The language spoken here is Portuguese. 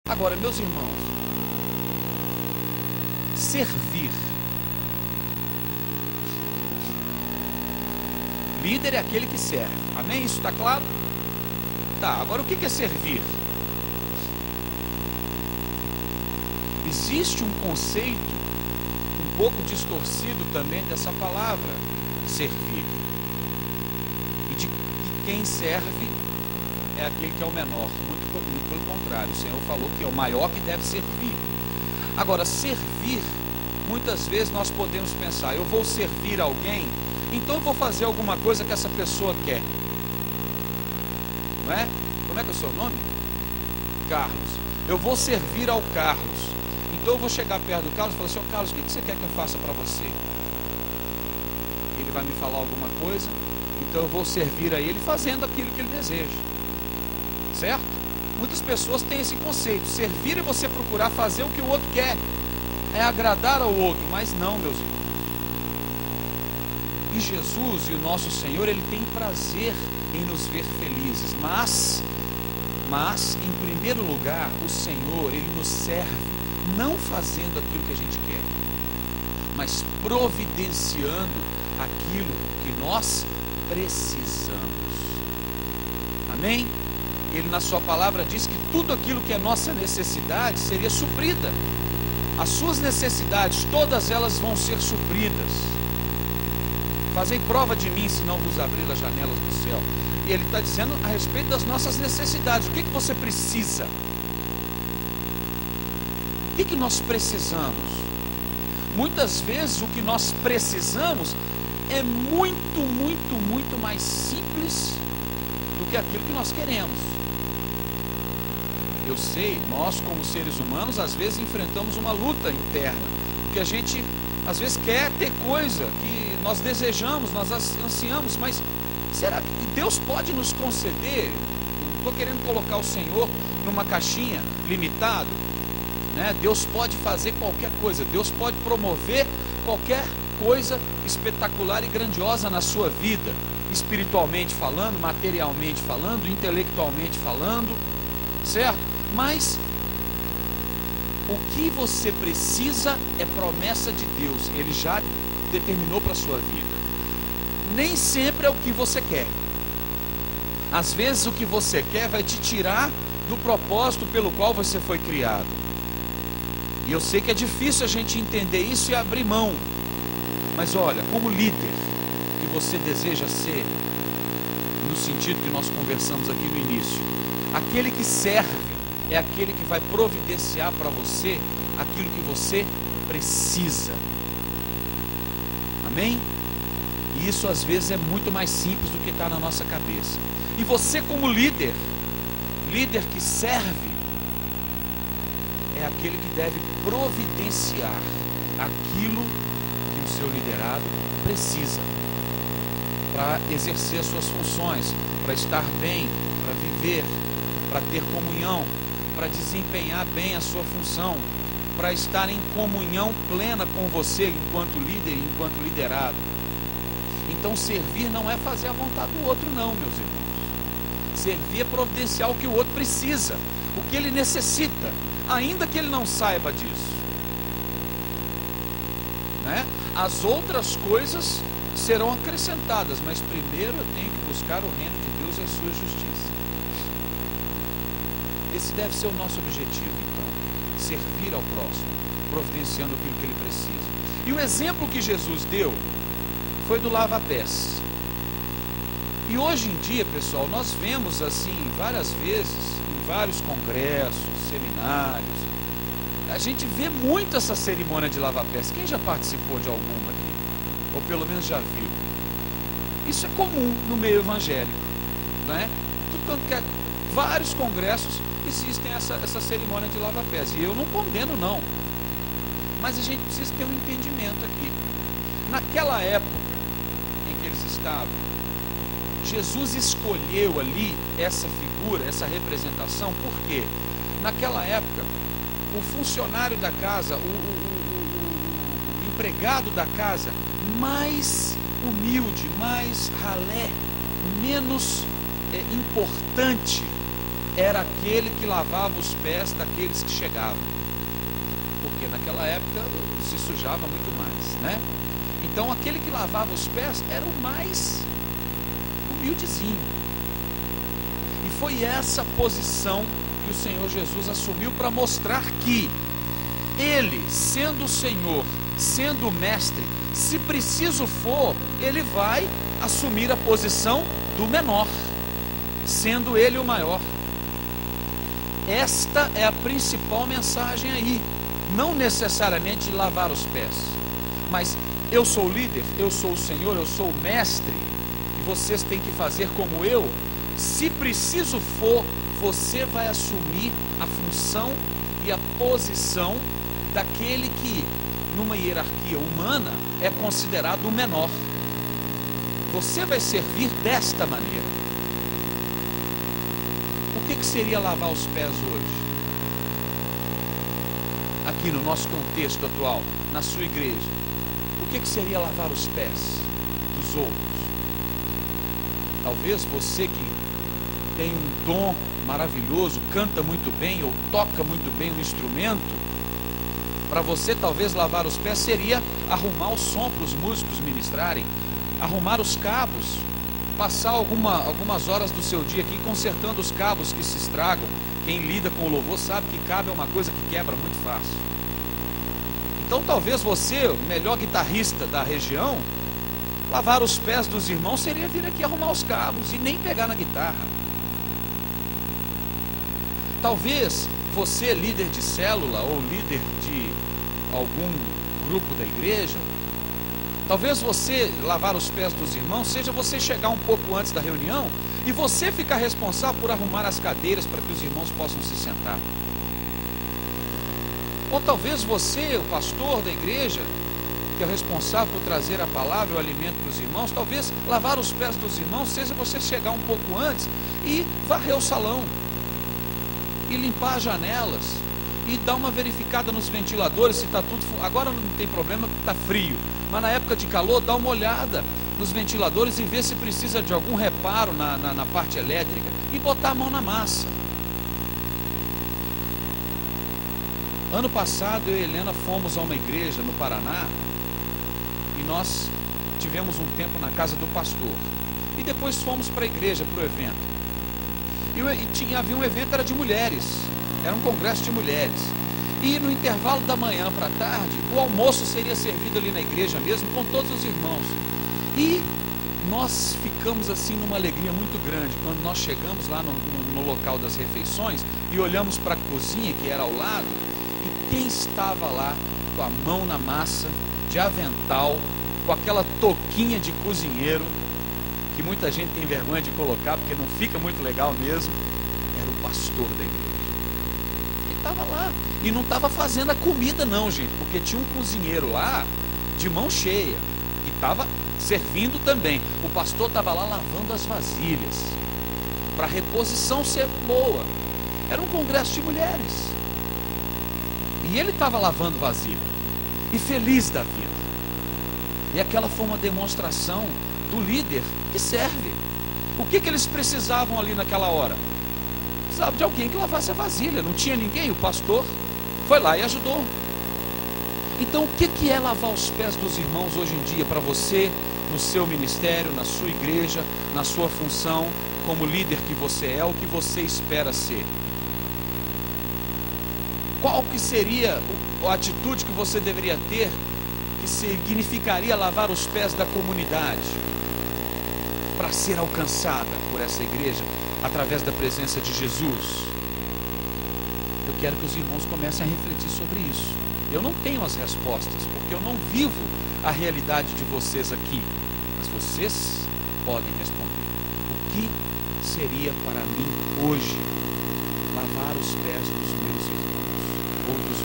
Agora, meus irmãos, servir. Líder é aquele que serve. Amém? Isso está claro? Tá, agora o que é servir? Existe um conceito um pouco distorcido também dessa palavra, servir. E de que quem serve é aquele que é o menor. Muito pelo contrário, o Senhor falou que é o maior que deve servir. Agora, servir, muitas vezes nós podemos pensar, eu vou servir alguém, então eu vou fazer alguma coisa que essa pessoa quer. Não é? Como é que é o seu nome? Carlos. Eu vou servir ao Carlos. Então eu vou chegar perto do Carlos e falar assim, Carlos, o que você quer que eu faça para você? Ele vai me falar alguma coisa, então eu vou servir a ele fazendo aquilo que ele deseja. Certo? Muitas pessoas têm esse conceito, servir é você procurar fazer o que o outro quer, é agradar ao outro, mas não, meus irmãos. E Jesus e o nosso Senhor, Ele tem prazer em nos ver felizes, mas em primeiro lugar, o Senhor, Ele nos serve, não fazendo aquilo que a gente quer, mas providenciando aquilo que nós precisamos. Amém? Ele na sua palavra diz que tudo aquilo que é nossa necessidade seria suprida. As suas necessidades, todas elas vão ser supridas. Fazei prova de mim, se não vos abrir as janelas do céu. E ele está dizendo a respeito das nossas necessidades. O que você precisa? O que nós precisamos? Muitas vezes o que nós precisamos é muito mais simples do que aquilo que nós queremos. Eu sei, nós como seres humanos às vezes enfrentamos uma luta interna, porque a gente às vezes quer ter coisa que nós desejamos, nós ansiamos, mas será que Deus pode nos conceder? Não estou querendo colocar o Senhor numa caixinha, limitado, né? Deus pode fazer qualquer coisa, Deus pode promover qualquer coisa espetacular e grandiosa na sua vida, espiritualmente falando, materialmente falando, intelectualmente falando, certo? Mas o que você precisa é promessa de Deus, Ele já determinou para a sua vida. Nem sempre é o que você quer. Às vezes o que você quer vai te tirar do propósito pelo qual você foi criado. E eu sei que é difícil a gente entender isso e abrir mão. Mas olha, como líder que você deseja ser, no sentido que nós conversamos aqui no início, aquele que serve é aquele que vai providenciar para você aquilo que você precisa. Amém? E isso às vezes é muito mais simples do que está na nossa cabeça. E você como líder que serve, é aquele que deve providenciar aquilo que o seu liderado precisa para exercer as suas funções, para estar bem, para viver, para ter comunhão, para desempenhar bem a sua função, para estar em comunhão plena com você enquanto líder e enquanto liderado. Então servir não é fazer a vontade do outro não, meus irmãos. Servir é providenciar o que o outro precisa, o que ele necessita, ainda que ele não saiba disso, né? As outras coisas serão acrescentadas, mas primeiro eu tenho que buscar o reino de Deus e a sua justiça. Esse deve ser o nosso objetivo, então, servir ao próximo, providenciando aquilo que ele precisa. E o exemplo que Jesus deu foi do lava-pés. E hoje em dia, pessoal, nós vemos assim várias vezes, em vários congressos, seminários, a gente vê muito essa cerimônia de lava-pés. Quem já participou de alguma aqui? Ou pelo menos já viu? Isso é comum no meio evangélico, né? Tudo quanto que é, vários congressos existem essa cerimônia de lava-pés. E eu não condeno não, mas a gente precisa ter um entendimento aqui. Naquela época em que eles estavam, Jesus escolheu ali essa figura, essa representação, porque naquela época o funcionário da casa, o empregado da casa mais humilde, mais ralé, menos importante, era aquele que lavava os pés daqueles que chegavam, porque naquela época se sujava muito mais, né? Então aquele que lavava os pés era o mais humildezinho. E foi essa posição que o Senhor Jesus assumiu para mostrar que Ele, sendo o Senhor, sendo o Mestre, se preciso for, Ele vai assumir a posição do menor, sendo Ele o maior. Esta é a principal mensagem aí, não necessariamente de lavar os pés, mas eu sou o líder, eu sou o Senhor, eu sou o Mestre, e vocês têm que fazer como eu. Se preciso for, você vai assumir a função e a posição daquele que, numa hierarquia humana, é considerado o menor. Você vai servir desta maneira. O que seria lavar os pés hoje? Aqui no nosso contexto atual, na sua igreja, o que seria lavar os pés dos outros? Talvez você que tem um dom maravilhoso, canta muito bem ou toca muito bem um instrumento, para você talvez lavar os pés seria arrumar o som para os músicos ministrarem, arrumar os cabos, passar algumas horas do seu dia aqui consertando os cabos que se estragam. Quem lida com o louvor sabe que cabo é uma coisa que quebra muito fácil. Então talvez você, o melhor guitarrista da região, lavar os pés dos irmãos seria vir aqui arrumar os cabos e nem pegar na guitarra. Talvez você, líder de célula ou líder de algum grupo da igreja, talvez você lavar os pés dos irmãos seja você chegar um pouco antes da reunião e você ficar responsável por arrumar as cadeiras para que os irmãos possam se sentar. Ou talvez você, o pastor da igreja, que é o responsável por trazer a palavra e o alimento para os irmãos, talvez lavar os pés dos irmãos seja você chegar um pouco antes e varrer o salão, e limpar as janelas, e dar uma verificada nos ventiladores se está tudo... Agora não tem problema porque está frio, mas na época de calor dá uma olhada nos ventiladores e ver se precisa de algum reparo na parte elétrica e botar a mão na massa. Ano passado eu e Helena fomos a uma igreja no Paraná e nós tivemos um tempo na casa do pastor e depois fomos para a igreja, para o evento. Havia um evento, era de mulheres, era um congresso de mulheres, e no intervalo da manhã para a tarde, o almoço seria servido ali na igreja mesmo, com todos os irmãos, e nós ficamos assim numa alegria muito grande, quando nós chegamos lá no local das refeições, e olhamos para a cozinha que era ao lado, e quem estava lá, com a mão na massa, de avental, com aquela touquinha de cozinheiro, que muita gente tem vergonha de colocar, porque não fica muito legal mesmo, era o pastor da igreja. Ele estava lá, e não estava fazendo a comida não, gente, porque tinha um cozinheiro lá, de mão cheia, e estava servindo também. O pastor estava lá lavando as vasilhas, para a reposição ser boa. Era um congresso de mulheres, e ele estava lavando vasilha, e feliz da vida. E aquela foi uma demonstração do líder que serve. O que eles precisavam ali naquela hora? Precisavam de alguém que lavasse a vasilha. Não tinha ninguém, o pastor foi lá e ajudou. Então o que é lavar os pés dos irmãos hoje em dia para você, no seu ministério, na sua igreja, na sua função, como líder que você é, o que você espera ser? Qual que seria a atitude que você deveria ter, que significaria lavar os pés da comunidade, para ser alcançada por essa igreja, através da presença de Jesus? Eu quero que os irmãos comecem a refletir sobre isso. Eu não tenho as respostas, porque eu não vivo a realidade de vocês aqui, mas vocês podem responder. O que seria para mim hoje lavar os pés dos meus irmãos, ou dos